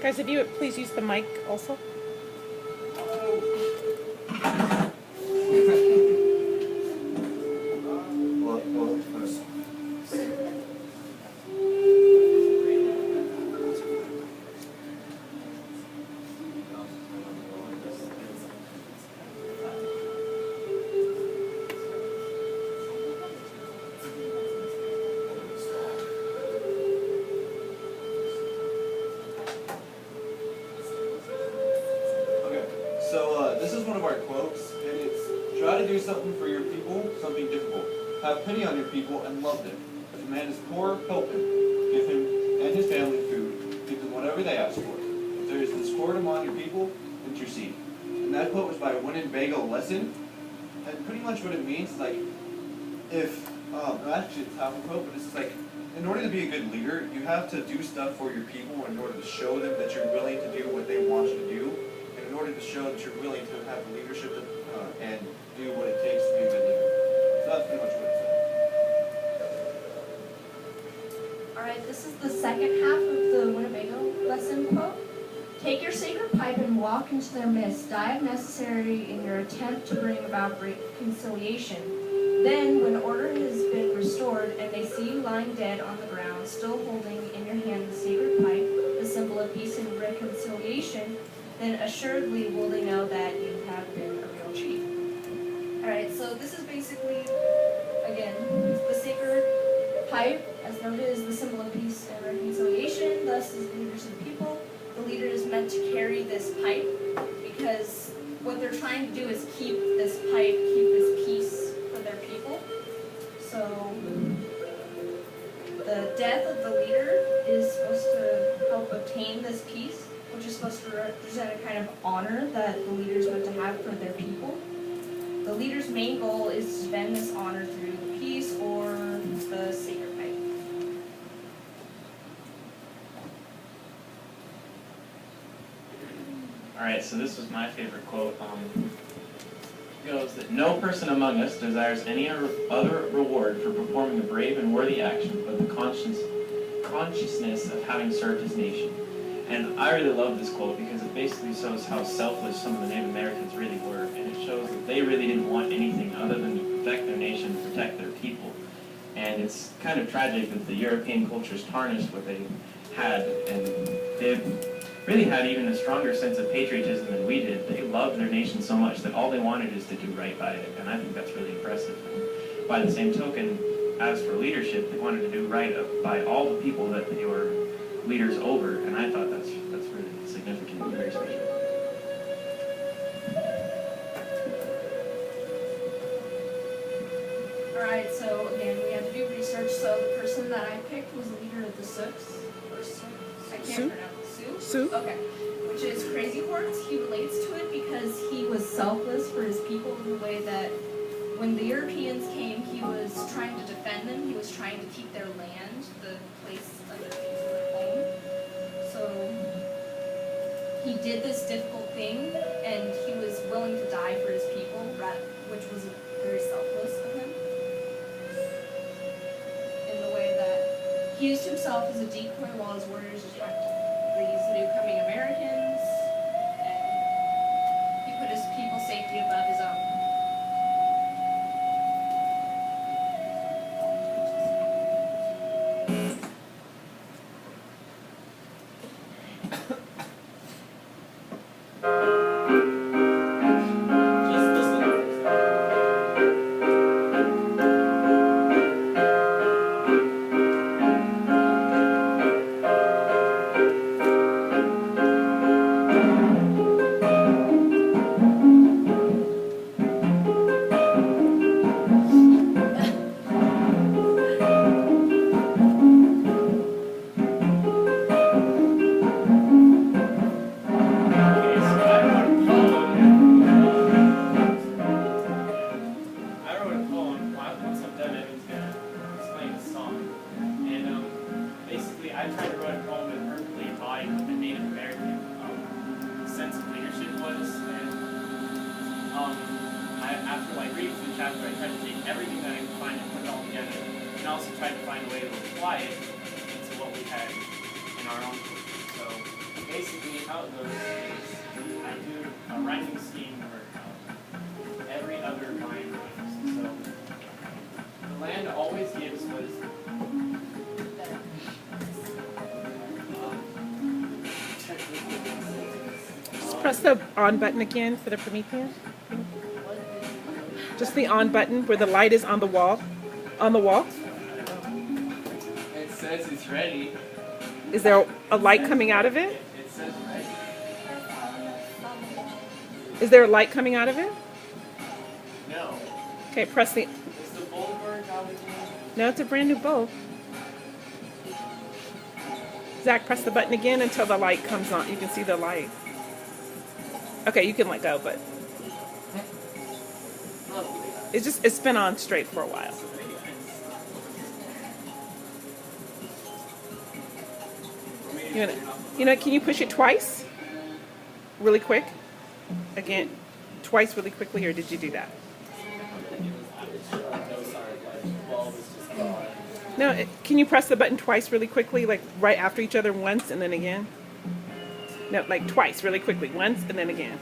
Guys, if you would please use the mic also. This is one of our quotes, and it's, try to do something for your people, something difficult. Have pity on your people and love them. If a man is poor, help him. Give him and his family food. Give them whatever they ask for. If there is discord among your people, intercede. And that quote was by Winnebago Lesson. And pretty much what it means, like, if, actually it's half a quote, but it's like, in order to be a good leader, you have to do stuff for your people in order to show them that you're willing to do what they want you to do. In order to show that you're willing to have leadership and do what it takes to be a good leader. So that's pretty much what it said. Alright, this is the second half of the Winnebago Lesson quote. Take your sacred pipe and walk into their midst. Die if necessary in your attempt to bring about reconciliation. Then, when order has been restored and they see you lying dead on the ground, still holding in your hand the sacred pipe, the symbol of peace and reconciliation, then assuredly will they know that you have been a real chief. Alright, so this is basically, again, the sacred pipe, as noted, is the symbol of peace and reconciliation, thus as leaders of the people. The leader is meant to carry this pipe because what they're trying to do is keep this pipe, keep this peace for their people. So the death of the leader is supposed to help obtain this peace, which is supposed to represent a kind of honor that the leader is meant to have for their people. The leader's main goal is to spend this honor through the peace or the sacred pipe. Alright, so this was my favorite quote. It goes that no person among us desires any other reward for performing a brave and worthy action but the consciousness of having served his nation. And I really love this quote because it basically shows how selfless some of the Native Americans really were, and it shows that they really didn't want anything other than to protect their nation, protect their people. And it's kind of tragic that the European cultures tarnished what they had, and they really had even a stronger sense of patriotism than we did. They loved their nation so much that all they wanted is to do right by it, and I think that's really impressive. And by the same token, as for leadership, they wanted to do right by all the people that they were leaders over, and I thought that's really significant and very special. Alright, so again, we had to do research. So the person that I picked was the leader of the Sioux. I can't Sioux? pronounce Sioux? Okay. Which is Crazy Horse. He relates to it because he was selfless for his people in the way that when the Europeans came, he was trying to defend them. He was trying to keep their land, the place of their home. So he did this difficult thing, and he was willing to die for his people, which was very selfless of him. In the way that he used himself as a decoy while his warriors attacked these new coming Americans, and he put his people's safety above his own. basically, how it goes is I do a rhyming scheme where every other line rhymes. So the land always gives what is Just press the on button again for the Prometheus. Just the on button where the light is on the wall. On the wall. It says it's ready. Is there a light coming out of it? It says ready. Is there a light coming out of it? No. Okay, press the. Is the bulb work out again? No, it's a brand new bulb. Zach, press the button again until the light comes on. You can see the light. Okay, you can let go, but it's been on straight for a while. Can you push it twice? Really quick? Again, twice really quickly, or did you do that? No, can you press the button twice really quickly, like right after each other once and then again? No, like twice really quickly, once and then again.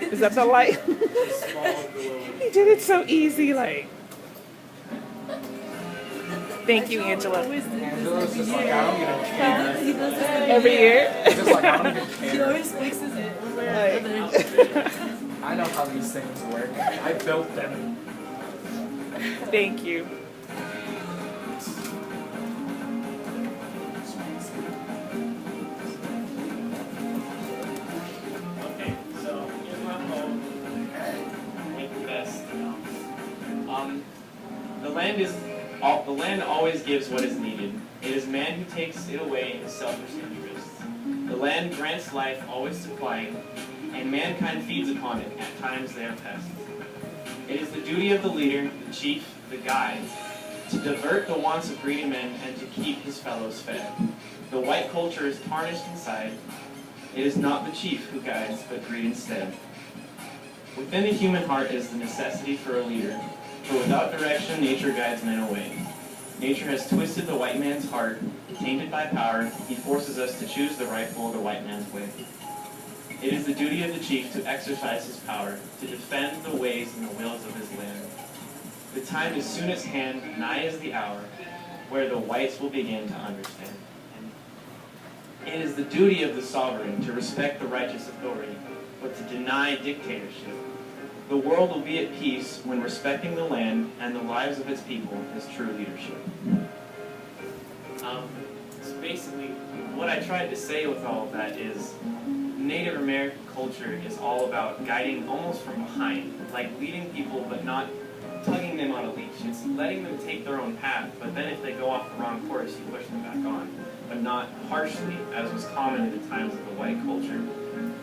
Is that the light? He did it so easy, like. Thank you, Angela. Angela's just like, I don't even care. He does this Every year. It's just like, I don't even He care. always fixes it one way or another. I know how these things work. I built them. Thank you. Okay, so here's my poem. Make the best. The land always gives what is needed. It is man who takes it away in his selfish interests. The land grants life, always supplying, and mankind feeds upon it at times they are pests. It is the duty of the leader, the chief, the guide, to divert the wants of greedy men and to keep his fellows fed. The white culture is tarnished inside. It is not the chief who guides, but greed instead. Within the human heart is the necessity for a leader, for without direction, nature guides men away. Nature has twisted the white man's heart, tainted by power, he forces us to choose the rightful of the white man's way. It is the duty of the chief to exercise his power, to defend the ways and the wills of his land. The time is soon at hand, nigh is the hour, where the whites will begin to understand. It is the duty of the sovereign to respect the righteous authority, but to deny dictatorship. The world will be at peace when respecting the land and the lives of its people is true leadership. So basically, what I tried to say with all of that is Native American culture is all about guiding almost from behind, like leading people but not tugging them on a leash. It's letting them take their own path, but then if they go off the wrong course, you push them back on, but not harshly, as was common in the times of the white culture.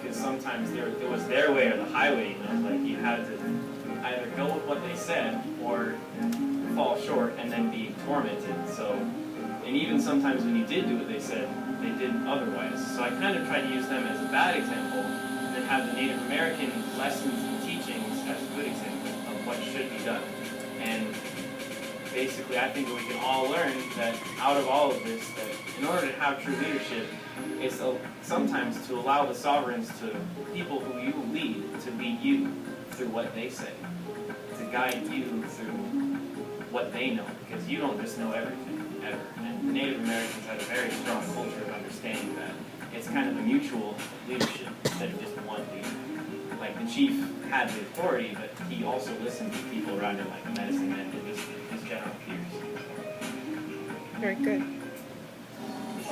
Because sometimes it was their way or the highway, like you had to either go with what they said or fall short and then be tormented. So, and even sometimes when you did do what they said, they did otherwise. So I kind of tried to use them as a bad example and have the Native American lessons and teachings as a good example of what should be done. And basically I think that we can all learn that out of all of this, that in order to have true leadership, it's sometimes to allow the sovereigns to people who you lead to lead you through what they say, to guide you through what they know, because you don't just know everything, ever. And Native Americans had a very strong culture of understanding that it's kind of a mutual leadership instead of just one leader. Like the chief had the authority, but he also listened to people around him, like the medicine men and his general peers. Very good.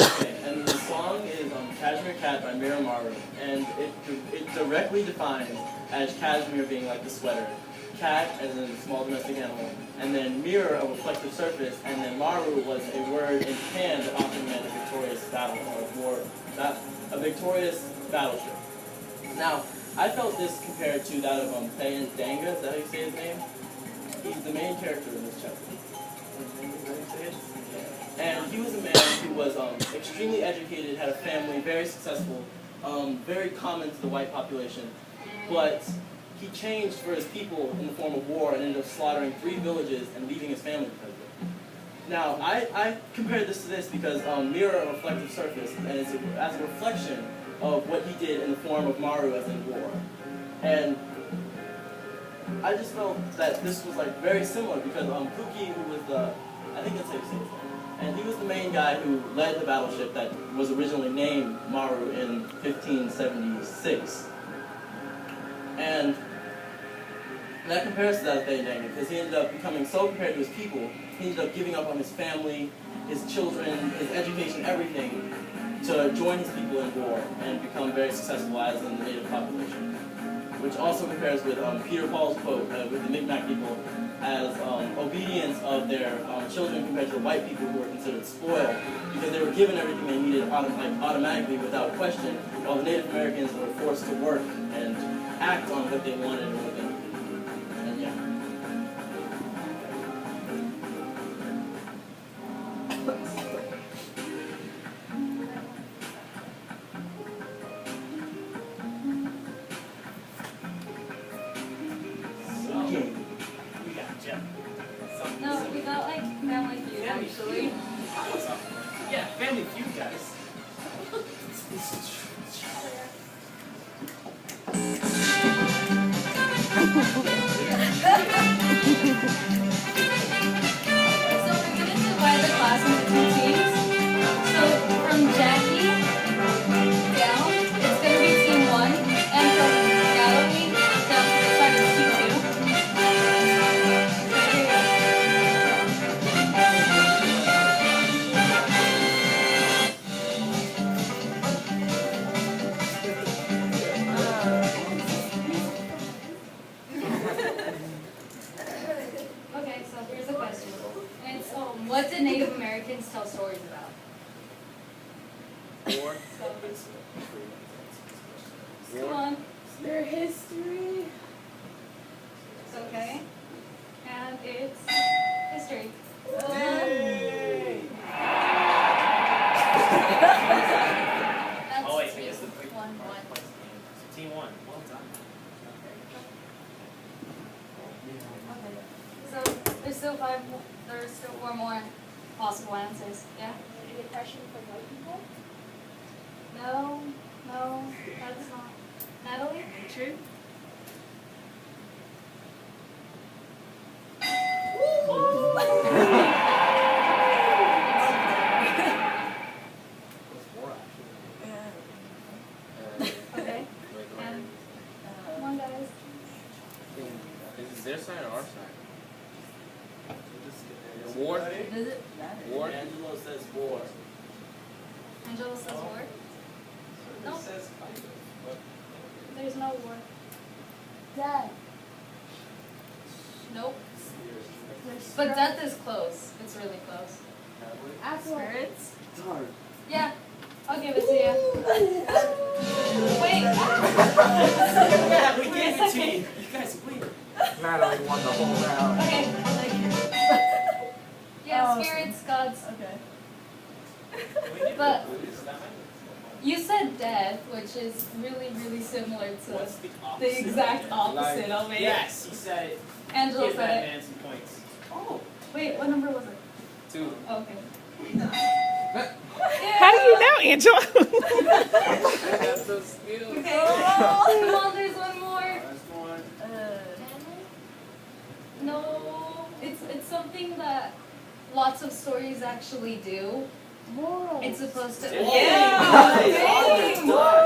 Okay, and the song is Cashmere Cat by Miromaru, and it directly defines as cashmere being like the sweater, cat as in a small domestic animal, and then mirror a reflective surface, and then maru was a word in Japan that often meant a victorious battle or war, a victorious battleship. Now, I felt this compared to that of Thayan Danga, is that how you say his name? He's the main character in this chapter. Is that how you say it? was extremely educated, had a family, very successful, very common to the white population. But he changed for his people in the form of war and ended up slaughtering 3 villages and leaving his family because of it. Now, I compared this to this because mirror a reflective surface, and it's as a reflection of what he did in the form of Maru as in war. And I just felt that this was like very similar because Kuki, who was the, I think that's how you say his name, and he was the main guy who led the battleship that was originally named Maru in 1576. And that compares to that they named it because he ended up becoming so compared to his people, he ended up giving up on his family, his children, his education, everything, to join his people in war and become very successful as in the native population. Which also compares with Peter Paul's quote with the Mi'kmaq people as obedience of their children compared to the white people who were considered spoiled because they were given everything they needed automatically without question, while the Native Americans were forced to work and act on what they wanted and what they needed. And yeah. No, we got like Family Feud actually. Yeah, Family Feud, guys. So we're gonna divide the class into 2 teams. So from Jackie down, it's gonna be team 1, and from Galilee down to the side is team 2. So here you go. Okay, so here's the question. It's what did Native Americans tell stories about? War. Come on. Their history. It's okay. And it's history. That's Oh wait, I guess the 1-1. team 1. Well done. Okay. So there's still 4 more possible answers. Yeah? Any depression for white people? No, that's not. Natalie? True. Okay. And come on, guys. Is it their side or our side? War? Does it matter? War? Angelo says war. Angela says war. No, there's no war. Death. Nope. But death is close. It's really close. Spirits? It's hard. Yeah, I'll give it to you. Wait. Yeah, we gave it to you. You guys win. Natalie won the whole round. Okay. Yeah, spirits, gods. Okay. But you said death, which is really, really similar to What's the opposite? the exact opposite of it. Yes, he said it. Angela Give that said it. man some points. Oh, wait, what number was it? 2. Oh, okay. How do you know, Angela? That's so skills. Okay. Come on, there's one more. Last one. No, it's something that lots of stories actually do. Moral. It's supposed to. Dang. Yeah. Nice. Dang. Nice.